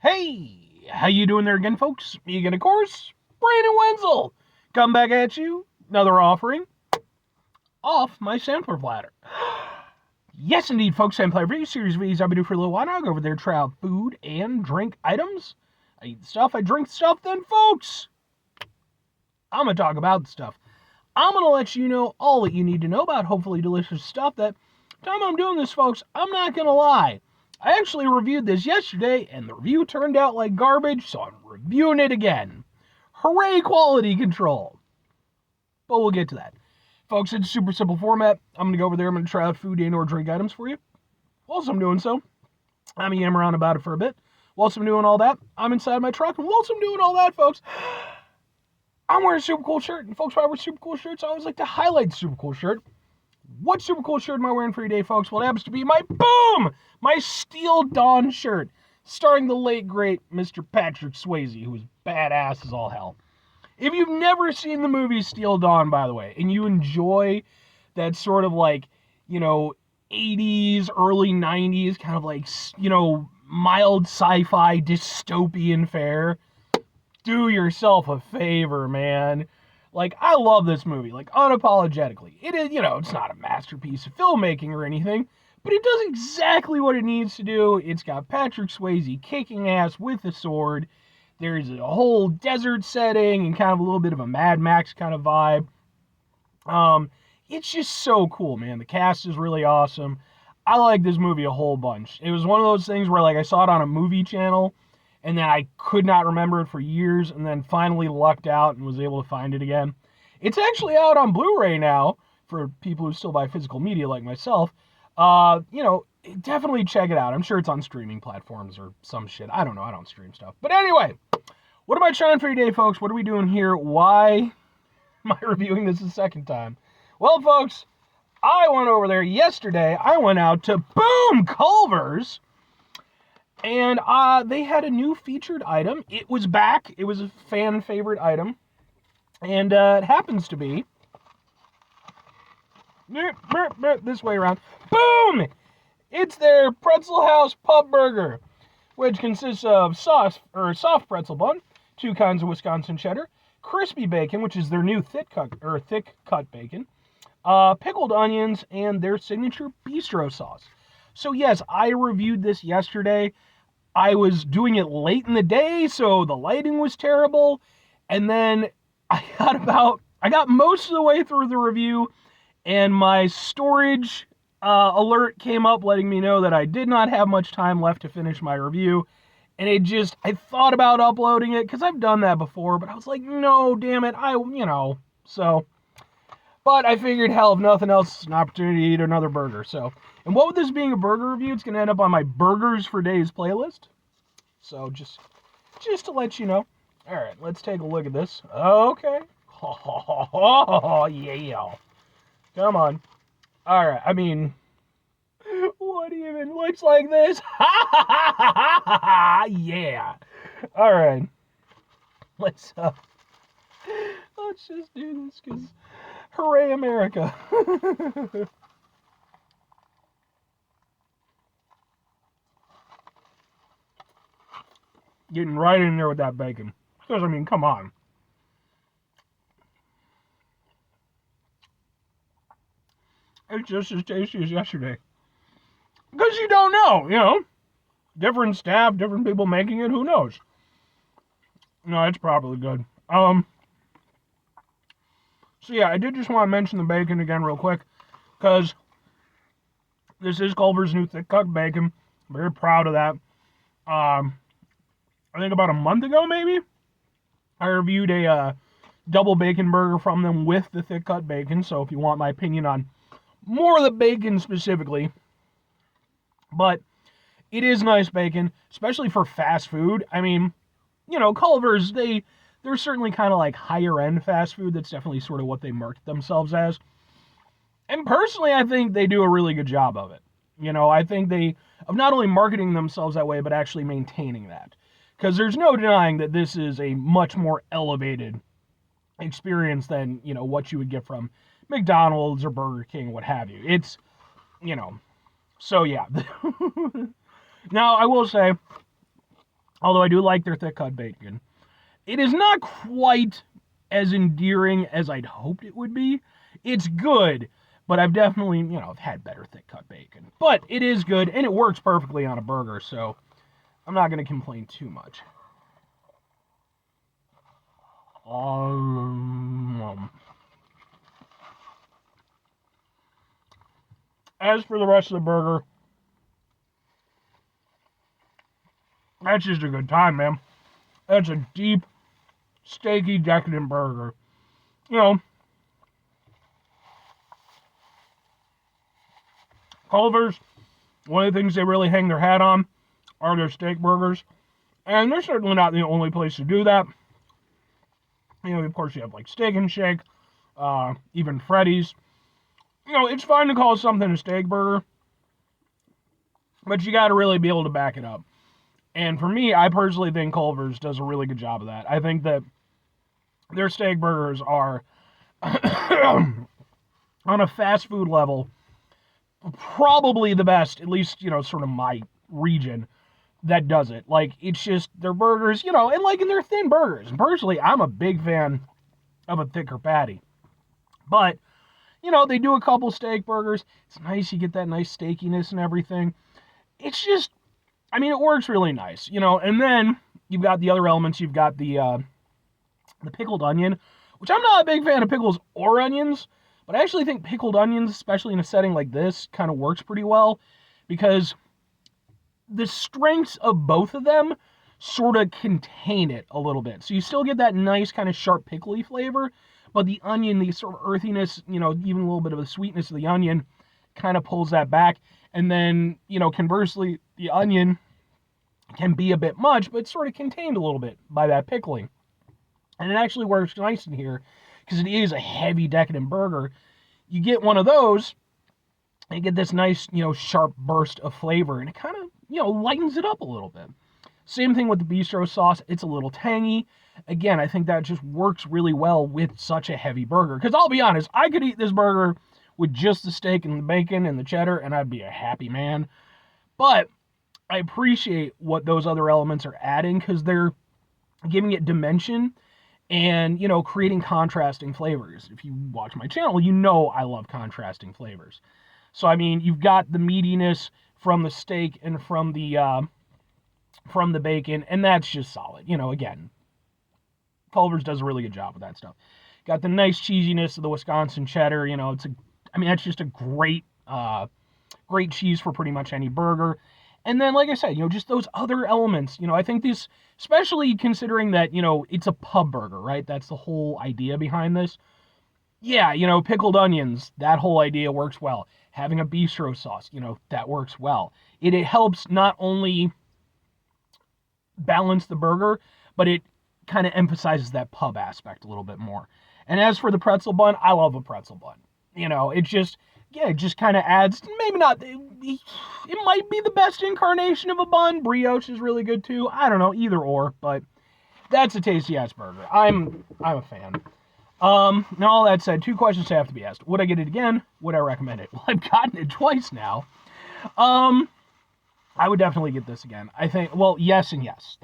Hey, how you doing there again, folks? Me again, of course, Brandon Wenzel. Come back at you, another offering off my sampler platter. Yes, indeed, folks, sampler review series videos I've been doing for a little while now. I go over there, try out food and drink items. I eat stuff, I drink stuff, then, folks, I'm going to talk about the stuff. I'm going to let you know all that you need to know about hopefully delicious stuff that, time I'm doing this, folks, I'm not going to lie. I actually reviewed this yesterday, and the review turned out like garbage, so I'm reviewing it again. Hooray, quality control. But we'll get to that. Folks, it's a super simple format. I'm going to go over there, I'm going to try out food and or drink items for you. Whilst I'm doing so, I'm going to yam around about it for a bit. Whilst I'm doing all that, I'm inside my truck, and whilst I'm doing all that, folks, I'm wearing a super cool shirt. And folks, why I wear super cool shirts, I always like to highlight the super cool shirt. What super cool shirt am I wearing for you today, folks? Well, it happens to be my Steel Dawn shirt, starring the late, great Mr. Patrick Swayze, who was badass as all hell. If you've never seen the movie Steel Dawn, by the way, and you enjoy that sort of like, 80s, early 90s, kind of like, mild sci-fi dystopian fare, do yourself a favor, man. Like, I love this movie, like, unapologetically. It is, it's not a masterpiece of filmmaking or anything, but it does exactly what it needs to do. It's got Patrick Swayze kicking ass with a sword. There's a whole desert setting and kind of a little bit of a Mad Max kind of vibe. It's just so cool, man. The cast is really awesome. I like this movie a whole bunch. It was one of those things where, like, I saw it on a movie channel, and then I could not remember it for years, and then finally lucked out and was able to find it again. It's actually out on Blu-ray now, for people who still buy physical media like myself. Definitely check it out. I'm sure it's on streaming platforms or some shit. I don't know. I don't stream stuff. But anyway, what am I trying for today, folks? What are we doing here? Why am I reviewing this a second time? Well, folks, I went over there yesterday. I went out to Culver's. And they had a new featured item. It was back. It was a fan favorite item. And it happens to be this way around. Boom! It's their Pretzel Haus Pub Burger, which consists of soft pretzel bun, 2 kinds of Wisconsin cheddar, crispy bacon, which is their new thick cut bacon, pickled onions, and their signature bistro sauce. So yes, I reviewed this yesterday. I was doing it late in the day, so the lighting was terrible. And then I got most of the way through the review, and my storage alert came up letting me know that I did not have much time left to finish my review. And I thought about uploading it, because I've done that before, but I was like, no, damn it, so. But I figured, hell, if nothing else, it's an opportunity to eat another burger, so. And what with this being a burger review, it's going to end up on my Burgers for Days playlist. So just to let you know. All right, let's take a look at this. Okay. Oh, yeah. Come on. All right, I mean, what even looks like this? Yeah. All right. Let's just do this, because hooray, America. Getting right in there with that bacon. Because, I mean, come on. It's just as tasty as yesterday. Because you don't know, Different staff, different people making it, who knows? No, it's probably good. So yeah, I did just want to mention the bacon again real quick, because this is Culver's new thick cut bacon. I'm very proud of that. I think about a month ago, maybe, I reviewed a double bacon burger from them with the thick cut bacon. So if you want my opinion on more of the bacon specifically, but it is nice bacon, especially for fast food. I mean, Culver's, they're certainly kind of like higher end fast food. That's definitely sort of what they market themselves as. And personally, I think they do a really good job of it. I think of not only marketing themselves that way, but actually maintaining that. Because there's no denying that this is a much more elevated experience than, what you would get from McDonald's or Burger King, what have you. It's, so yeah. Now, I will say, Although I do like their thick cut bacon. It is not quite as endearing as I'd hoped it would be. It's good, but I've definitely, I've had better thick cut bacon. But it is good, and it works perfectly on a burger, so I'm not going to complain too much. As for the rest of the burger, that's just a good time, man. That's a deep, steaky, decadent burger. Culver's, one of the things they really hang their hat on are their steak burgers. And they're certainly not the only place to do that. Of course, you have like Steak and Shake, even Freddy's. It's fine to call something a steak burger, but you got to really be able to back it up. And for me, I personally think Culver's does a really good job of that. I think that their steak burgers are, on a fast food level, probably the best, at least, sort of my region that does it. Like, it's just their burgers, and like in their thin burgers. And personally, I'm a big fan of a thicker patty. But, they do a couple steak burgers. It's nice, you get that nice steakiness and everything. It's just, it works really nice, and then you've got the other elements. You've got the pickled onion, which I'm not a big fan of pickles or onions, but I actually think pickled onions, especially in a setting like this, kind of works pretty well because the strengths of both of them sort of contain it a little bit. So you still get that nice kind of sharp pickly flavor, but the onion, the sort of earthiness, even a little bit of the sweetness of the onion kind of pulls that back. And then, conversely, the onion can be a bit much, but it's sort of contained a little bit by that pickling. And it actually works nice in here because it is a heavy, decadent burger. You get one of those, and you get this nice, sharp burst of flavor, and it kind of, lightens it up a little bit. Same thing with the bistro sauce. It's a little tangy. Again, I think that just works really well with such a heavy burger. Because I'll be honest, I could eat this burger with just the steak and the bacon and the cheddar, and I'd be a happy man. But I appreciate what those other elements are adding because they're giving it dimension and, creating contrasting flavors. If you watch my channel, I love contrasting flavors. So, you've got the meatiness from the steak and from the bacon, and that's just solid. Again, Culver's does a really good job with that stuff. Got the nice cheesiness of the Wisconsin cheddar. That's just a great cheese for pretty much any burger. And then, like I said, just those other elements. I think this, especially considering that, it's a pub burger, right? That's the whole idea behind this. Yeah, pickled onions, that whole idea works well. Having a bistro sauce, that works well. It helps not only balance the burger, but it kind of emphasizes that pub aspect a little bit more. And as for the pretzel bun, I love a pretzel bun. It just kind of adds, maybe not, it might be the best incarnation of a bun. Brioche is really good too. I don't know, either or, but that's a tasty ass burger. I'm a fan. Now all that said, 2 questions have to be asked. Would I get it again? Would I recommend it? Well, I've gotten it twice now. I would definitely get this again. I think, well, yes and yes.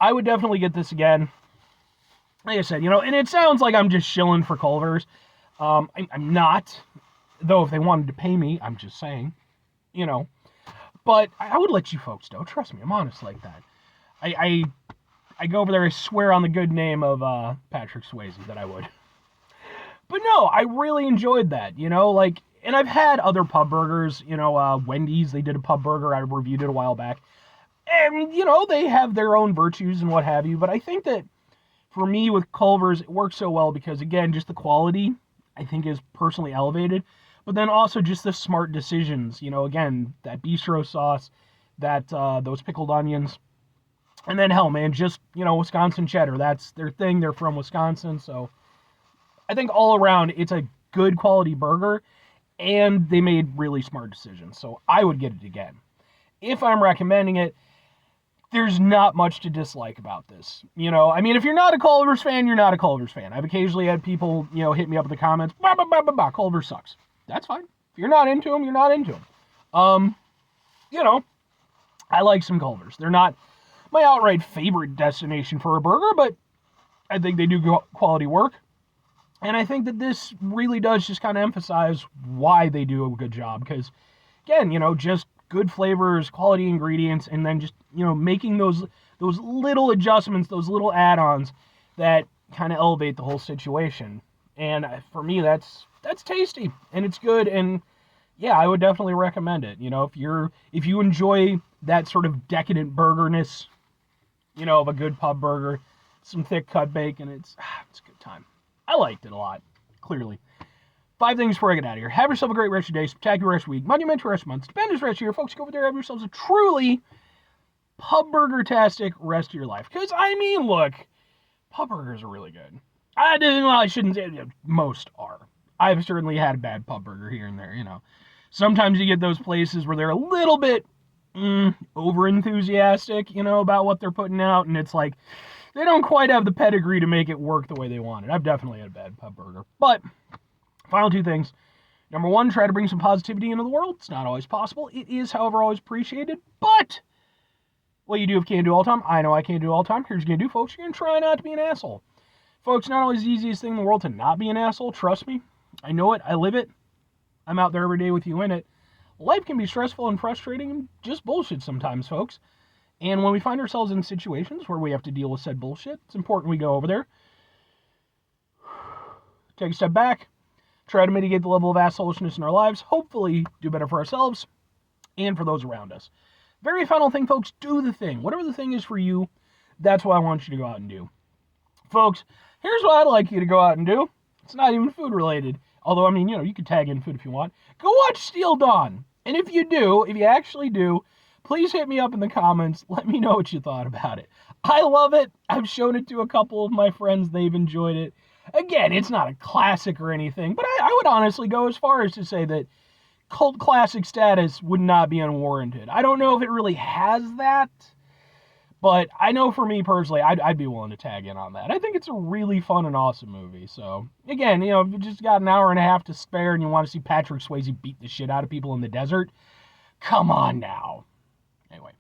I would definitely get this again. Like I said, and it sounds like I'm just shilling for Culver's. I'm not, though if they wanted to pay me, I'm just saying, but I would let you folks know. Trust me, I'm honest like that. I go over there, I swear on the good name of Patrick Swayze that I would. But no, I really enjoyed that, and I've had other pub burgers, Wendy's, they did a pub burger, I reviewed it a while back. And, they have their own virtues and what have you, but I think that for me with Culver's, it works so well because, again, just the quality, I think, is personally elevated. But then also just the smart decisions, again, that bistro sauce, that those pickled onions. And then, hell, man, just, Wisconsin cheddar. That's their thing. They're from Wisconsin. So I think all around, it's a good quality burger. And they made really smart decisions. So I would get it again. If I'm recommending it, there's not much to dislike about this. If you're not a Culver's fan, you're not a Culver's fan. I've occasionally had people, hit me up in the comments, Culver sucks. That's fine. If you're not into them, you're not into them. I like some Culver's. They're not my outright favorite destination for a burger, but I think they do quality work. And I think that this really does just kind of emphasize why they do a good job. Because, again, just good flavors, quality ingredients, and then just, making those little adjustments, those little add-ons that kind of elevate the whole situation. And for me, that's tasty, and it's good, and yeah, I would definitely recommend it. If you enjoy that sort of decadent burgerness, of a good pub burger, some thick cut bacon, it's a good time. I liked it a lot, clearly. 5 things before I get out of here. Have yourself a great rest of your day, spectacular rest of your week, monumental rest of your month, stupendous rest of your year. Folks, go over there, have yourselves a truly pub burger-tastic rest of your life. Because, look, pub burgers are really good. I shouldn't say most are. I've certainly had a bad pub burger here and there, Sometimes you get those places where they're a little bit over-enthusiastic, about what they're putting out, and it's like, they don't quite have the pedigree to make it work the way they want it. I've definitely had a bad pub burger. But, final 2 things. Number 1, try to bring some positivity into the world. It's not always possible. It is, however, always appreciated. But what you do if you can't do all the time, I know I can't do all the time. Here's what you're going to do, folks. You're going to try not to be an asshole. Folks, not always the easiest thing in the world to not be an asshole. Trust me. I know it. I live it. I'm out there every day with you in it. Life can be stressful and frustrating and just bullshit sometimes, folks. And when we find ourselves in situations where we have to deal with said bullshit, it's important we go over there, take a step back, try to mitigate the level of assholishness in our lives, hopefully do better for ourselves and for those around us. Very final thing, folks, do the thing. Whatever the thing is for you, that's what I want you to go out and do. Folks, here's what I'd like you to go out and do. It's not even food related. Although, you can tag in food if you want. Go watch Steel Dawn. And if you actually do, please hit me up in the comments. Let me know what you thought about it. I love it. I've shown it to a couple of my friends. They've enjoyed it. Again, it's not a classic or anything, but I would honestly go as far as to say that cult classic status would not be unwarranted. I don't know if it really has that, but I know for me personally, I'd be willing to tag in on that. I think it's a really fun and awesome movie. So, again, if you just got an hour and a half to spare and you want to see Patrick Swayze beat the shit out of people in the desert, come on now. Anyway,